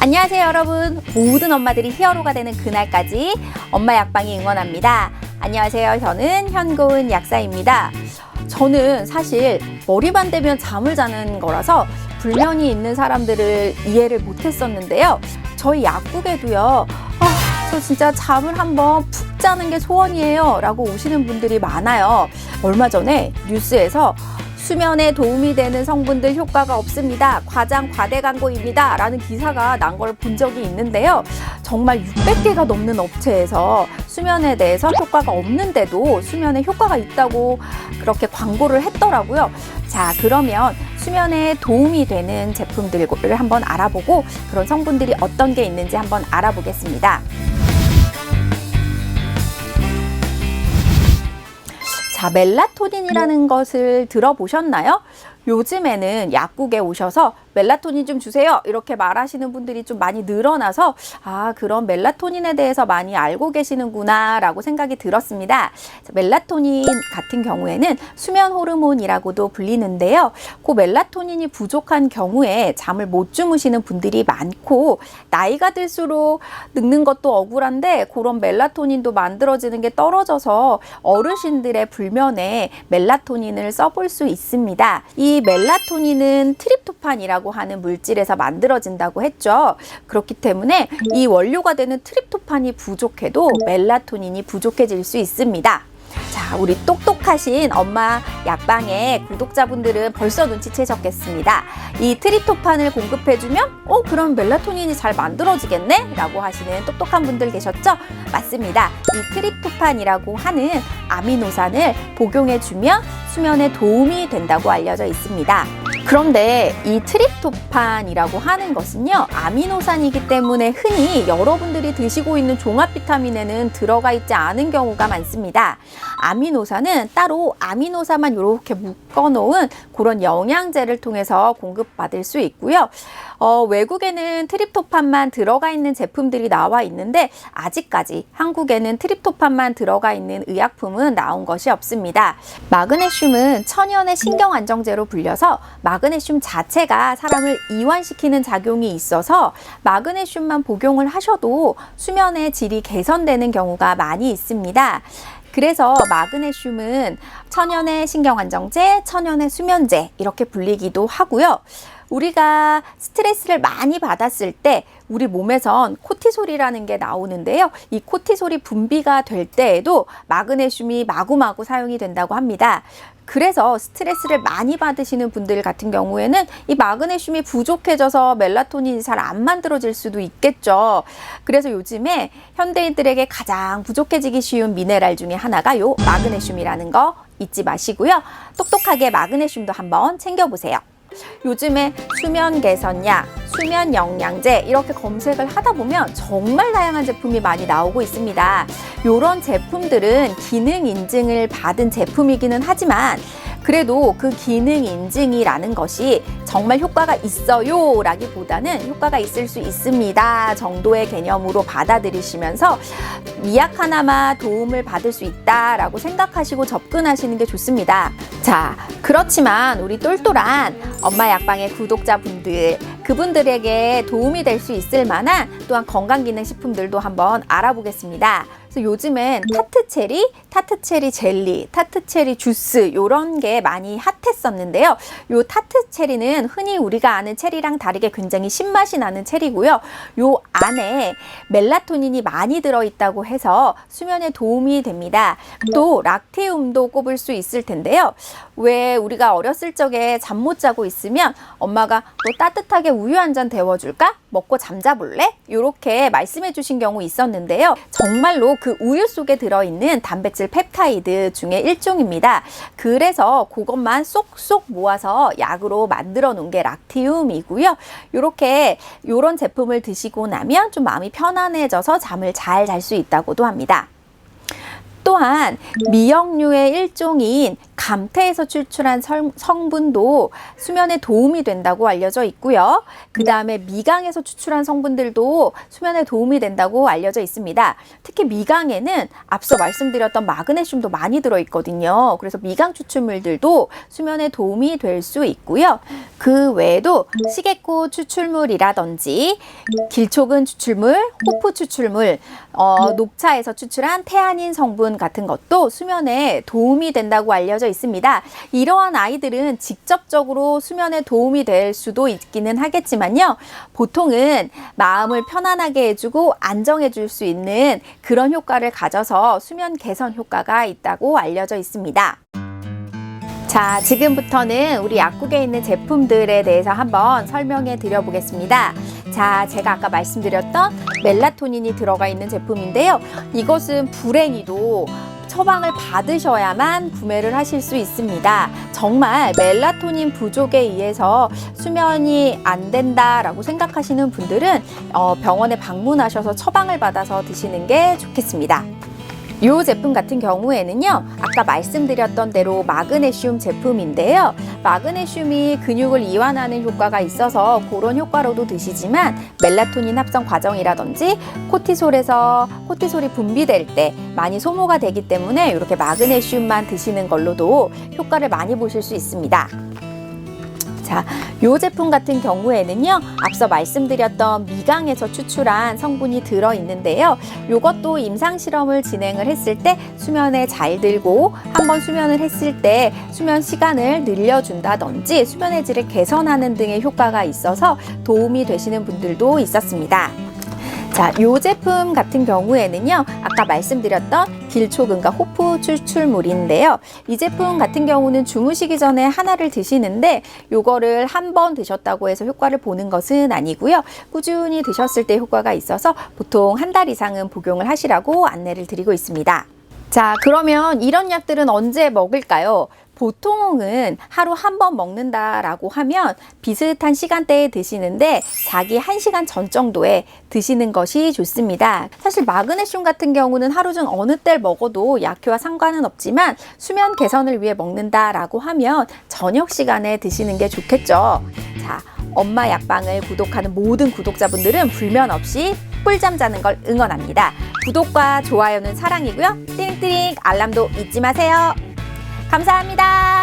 안녕하세요 여러분. 모든 엄마들이 히어로가 되는 그날까지 엄마 약방이 응원합니다. 안녕하세요. 저는 현고은 약사입니다. 저는 사실 머리만 대면 잠을 자는 거라서 불면이 있는 사람들을 이해를 못했었는데요. 저희 약국에도요. 저 진짜 잠을 한번 푹 자는 게 소원이에요 라고 오시는 분들이 많아요. 얼마 전에 뉴스에서 수면에 도움이 되는 성분들 효과가 없습니다. 과장 과대 광고입니다. 라는 기사가 난 걸 본 적이 있는데요. 정말 600개가 넘는 업체에서 수면에 대해서 효과가 없는데도 수면에 효과가 있다고 그렇게 광고를 했더라고요. 자, 그러면 수면에 도움이 되는 제품들을 한번 알아보고 그런 성분들이 어떤 게 있는지 한번 알아보겠습니다. 자, 멜라토닌이라는 것을 들어보셨나요? 요즘에는 약국에 오셔서 멜라토닌 좀 주세요 이렇게 말하시는 분들이 좀 많이 늘어나서 그런 멜라토닌에 대해서 많이 알고 계시는구나 라고 생각이 들었습니다. 멜라토닌 같은 경우에는 수면 호르몬이라고도 불리는데요. 그 멜라토닌이 부족한 경우에 잠을 못 주무시는 분들이 많고 나이가 들수록 늙는 것도 억울한데 그런 멜라토닌도 만들어지는 게 떨어져서 어르신들의 불면에 멜라토닌을 써볼 수 있습니다. 이 멜라토닌은 트립토판이라고 하는 물질에서 만들어진다고 했죠. 그렇기 때문에 이 원료가 되는 트립토판이 부족해도 멜라토닌이 부족해질 수 있습니다. 자, 우리 똑똑하신 엄마 약방의 구독자분들은 벌써 눈치채셨겠습니다. 이 트립토판을 공급해주면 그럼 멜라토닌이 잘 만들어지겠네? 라고 하시는 똑똑한 분들 계셨죠? 맞습니다. 이 트립토판이라고 하는 아미노산을 복용해주면 수면에 도움이 된다고 알려져 있습니다. 그런데 이 트립토판이라고 하는 것은요, 아미노산이기 때문에 흔히 여러분들이 드시고 있는 종합 비타민에는 들어가 있지 않은 경우가 많습니다. 아미노산은 따로 아미노산만 이렇게 묶어 놓은 그런 영양제를 통해서 공급받을 수 있고요. 외국에는 트립토판만 들어가 있는 제품들이 나와 있는데 아직까지 한국에는 트립토판만 들어가 있는 의약품은 나온 것이 없습니다. 마그네슘은 천연의 신경안정제로 불려서 마그네슘 자체가 사람을 이완시키는 작용이 있어서 마그네슘만 복용을 하셔도 수면의 질이 개선되는 경우가 많이 있습니다. 그래서 마그네슘은 천연의 신경안정제, 천연의 수면제 이렇게 불리기도 하고요. 우리가 스트레스를 많이 받았을 때 우리 몸에선 코티솔이라는 게 나오는데요. 이 코티솔이 분비가 될 때에도 마그네슘이 마구마구 사용이 된다고 합니다. 그래서 스트레스를 많이 받으시는 분들 같은 경우에는 이 마그네슘이 부족해져서 멜라토닌이 잘 안 만들어질 수도 있겠죠. 그래서 요즘에 현대인들에게 가장 부족해지기 쉬운 미네랄 중에 하나가 요 마그네슘이라는 거 잊지 마시고요. 똑똑하게 마그네슘도 한번 챙겨보세요. 요즘에 수면 개선약, 수면 영양제 이렇게 검색을 하다 보면 정말 다양한 제품이 많이 나오고 있습니다. 이런 제품들은 기능 인증을 받은 제품이기는 하지만 그래도 그 기능 인증이라는 것이 정말 효과가 있어요 라기보다는 효과가 있을 수 있습니다 정도의 개념으로 받아들이시면서 미약 하나마 도움을 받을 수 있다라고 생각하시고 접근하시는 게 좋습니다. 자, 그렇지만 우리 똘똘한 엄마 약방의 구독자분들 그분들에게 도움이 될 수 있을 만한 또한 건강기능식품들도 한번 알아보겠습니다. 그래서 요즘엔 타트체리 젤리, 타트체리 주스 이런 게 많이 핫했었는데요. 요 타트체리는 흔히 우리가 아는 체리랑 다르게 굉장히 신맛이 나는 체리고요. 요 안에 멜라토닌이 많이 들어있다고 해서 수면에 도움이 됩니다. 또 락테움도 꼽을 수 있을 텐데요. 왜 우리가 어렸을 적에 잠 못 자고 있으면 엄마가 너 따뜻하게 우유 한 잔 데워줄까? 먹고 잠자볼래? 이렇게 말씀해 주신 경우 있었는데요. 정말로 그 우유 속에 들어있는 단백질 펩타이드 중에 일종입니다. 그래서 그것만 쏙쏙 모아서 약으로 만들어 놓은 게 락티움이고요. 요런 제품을 드시고 나면 좀 마음이 편안해져서 잠을 잘 잘 수 있다고도 합니다. 또 또한 미역류의 일종인 감태에서 추출한 성분도 수면에 도움이 된다고 알려져 있고요. 그 다음에 미강에서 추출한 성분들도 수면에 도움이 된다고 알려져 있습니다. 특히 미강에는 앞서 말씀드렸던 마그네슘도 많이 들어있거든요. 그래서 미강 추출물들도 수면에 도움이 될 수 있고요. 그 외에도 시게꽃 추출물이라든지 길초근 추출물, 호프 추출물, 녹차에서 추출한 태아닌 성분 같은 것도 수면에 도움이 된다고 알려져 있습니다. 이러한 아이들은 직접적으로 수면에 도움이 될 수도 있기는 하겠지만요. 보통은 마음을 편안하게 해주고 안정해 줄 수 있는 그런 효과를 가져서 수면 개선 효과가 있다고 알려져 있습니다. 자, 지금부터는 우리 약국에 있는 제품들에 대해서 한번 설명해 드려 보겠습니다. 자, 제가 아까 말씀드렸던 멜라토닌이 들어가 있는 제품인데요. 이것은 불행히도 처방을 받으셔야만 구매를 하실 수 있습니다. 정말 멜라토닌 부족에 의해서 수면이 안 된다라고 생각하시는 분들은 병원에 방문하셔서 처방을 받아서 드시는 게 좋겠습니다. 이 제품 같은 경우에는요, 아까 말씀드렸던 대로 마그네슘 제품인데요. 마그네슘이 근육을 이완하는 효과가 있어서 그런 효과로도 드시지만 멜라토닌 합성 과정이라든지 코티솔이 분비될 때 많이 소모가 되기 때문에 이렇게 마그네슘만 드시는 걸로도 효과를 많이 보실 수 있습니다. 자, 이 제품 같은 경우에는요, 앞서 말씀드렸던 미강에서 추출한 성분이 들어있는데요. 이것도 임상실험을 진행을 했을 때 수면에 잘 들고 한번 수면을 했을 때 수면 시간을 늘려준다든지 수면의 질을 개선하는 등의 효과가 있어서 도움이 되시는 분들도 있었습니다. 자, 이 제품 같은 경우에는요, 아까 말씀드렸던 길초근과 호프 추출물인데요. 이 제품 같은 경우는 주무시기 전에 하나를 드시는데 요거를 한 번 드셨다고 해서 효과를 보는 것은 아니고요. 꾸준히 드셨을 때 효과가 있어서 보통 한 달 이상은 복용을 하시라고 안내를 드리고 있습니다. 자, 그러면 이런 약들은 언제 먹을까요? 보통은 하루 한 번 먹는다라고 하면 비슷한 시간대에 드시는데 자기 1시간 전 정도에 드시는 것이 좋습니다. 사실 마그네슘 같은 경우는 하루 중 어느 때 먹어도 약효와 상관은 없지만 수면 개선을 위해 먹는다라고 하면 저녁 시간에 드시는 게 좋겠죠. 자, 엄마 약방을 구독하는 모든 구독자분들은 불면 없이 꿀잠 자는 걸 응원합니다. 구독과 좋아요는 사랑이고요. 띠링띠링 알람도 잊지 마세요. 감사합니다.